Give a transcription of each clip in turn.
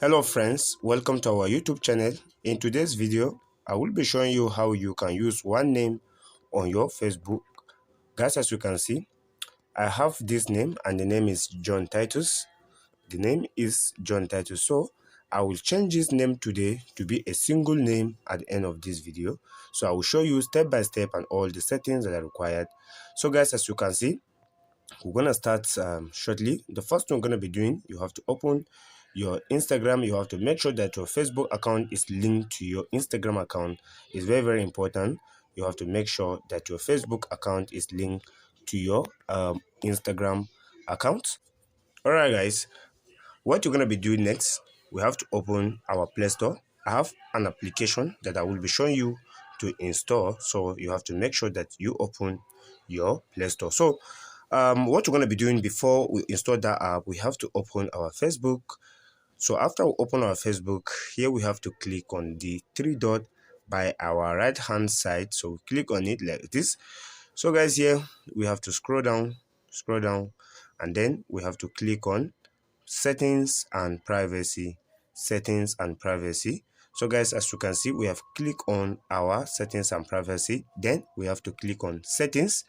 Hello friends, welcome to our YouTube channel. In today's video, I will be showing you how you can use one name on your Facebook. Guys, as you can see, I have this name and the name is John Titus. The name is John Titus. So I will change this name today to be a single name at the end of this video. So I will show you step by step and all the settings that are required. So guys, as you can see, we're gonna start shortly. The first thing we're gonna be doing, you have to open your Instagram. You have to make sure that your Facebook account is linked to your Instagram account. It's very important. You have to make sure that your Facebook account is linked to your Instagram account. All right, guys, what you're gonna be doing next, we have to open our Play Store. I have an application that I will be showing you to install, so you have to make sure that you open your Play Store. So what we're going to be doing before we install that app, we have to open our Facebook. So after we open our Facebook, here we have to click on the three dot by our right hand side. So we click on it like this. So guys, here we have to scroll down, and then we have to click on settings and privacy. So guys, as you can see, we have clicked on our settings and privacy. Then we have to click on settings.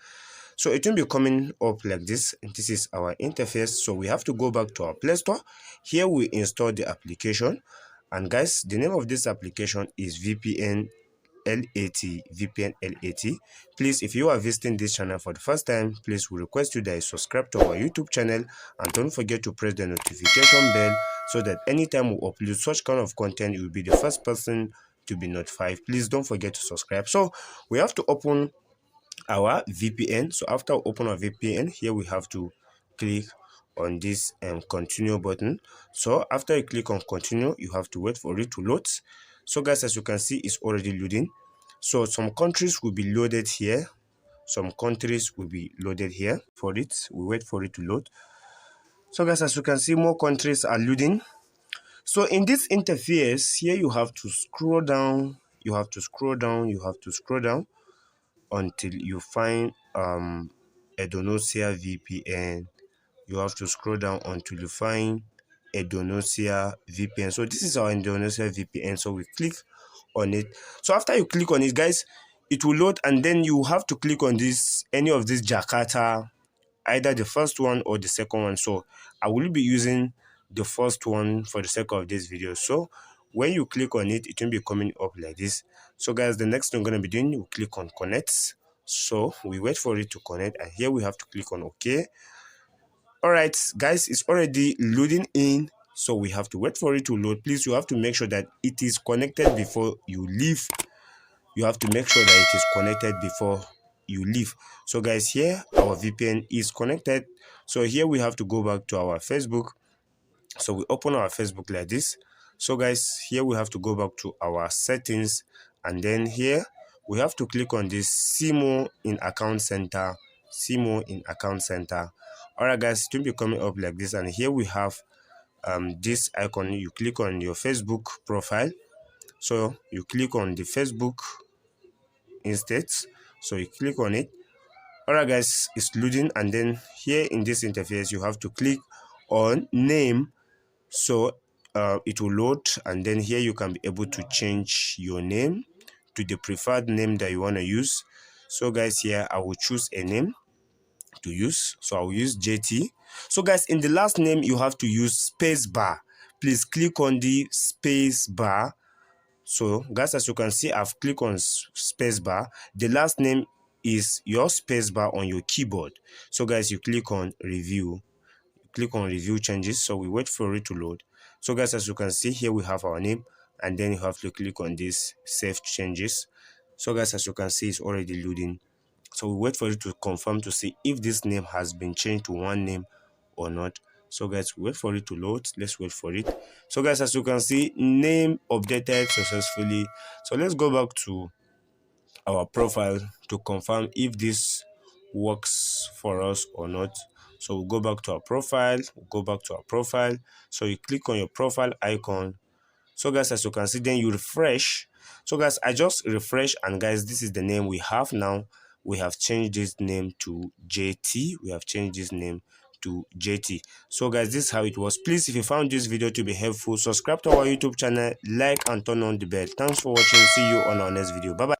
So it will be coming up like this. This is our interface. So we have to go back to our Play Store. Here we install the application. And guys, the name of this application is VPN LAT. Please, if you are visiting this channel for the first time, please we request you that you subscribe to our YouTube channel and don't forget to press the notification bell so that anytime we upload such kind of content, you will be the first person to be notified. Please don't forget to subscribe. So we have to open our VPN. So after we open our VPN, here we have to click on this continue button. So after you click on continue, you have to wait for it to load. So guys, as you can see, it's already loading. So some countries will be loaded here, some countries will be loaded here. For it, we wait for it to load. So guys, as you can see, more countries are loading. So in this interface here, you have to scroll down, you have to scroll down until you find Indonesia VPN. You have to scroll down until you find Indonesia VPN. So this is our Indonesia VPN. So we click on it. So after you click on it, guys, it will load, and then you have to click on this, any of this Jakarta, either the first one or the second one. So I will be using the first one for the sake of this video. So when you click on it, it will be coming up like this. So guys, the next thing we're going to be doing, we click on connect. So we wait for it to connect, and here we have to click on OK. All right, guys, it's already loading in, so we have to wait for it to load. Please, you have to make sure that it is connected before you leave. You have to make sure that it is connected before you leave. So guys, here our VPN is connected. So here we have to go back to our Facebook. So we open our Facebook like this. So guys, here we have to go back to our settings, and then here we have to click on this see more in account center. All right, guys, it will be coming up like this, and here we have this icon. You click on your Facebook profile. So you click on the Facebook instead. So you click on it. All right, guys, it's loading, and then here in this interface you have to click on name. So it will load, and then here you can be able to change your name to the preferred name that you want to use. So guys, here I will choose a name to use. So I will use JT. So guys, in the last name you have to use space bar. Please click on the space bar. So guys, as you can see, I've clicked on space bar. The last name is your space bar on your keyboard. So guys, you click on review. Click on review changes. So we wait for it to load. So guys, as you can see, here we have our name, and then you have to click on this save changes. So guys, as you can see, it's already loading. So we wait for it to confirm to see if this name has been changed to one name or not. So guys, wait for it to load. Let's wait for it. So guys, as you can see, name updated successfully. So let's go back to our profile to confirm if this works for us or not. So we'll go back to our profile. So you click on your profile icon. So guys, as you can see, then you refresh. So guys, I just refresh, and guys, this is the name we have now. We have changed this name to JT. to JT. So guys, this is how it was. Please, if you found this video to be helpful, subscribe to our YouTube channel, like and turn on the bell. Thanks for watching. See you on our next video. Bye bye.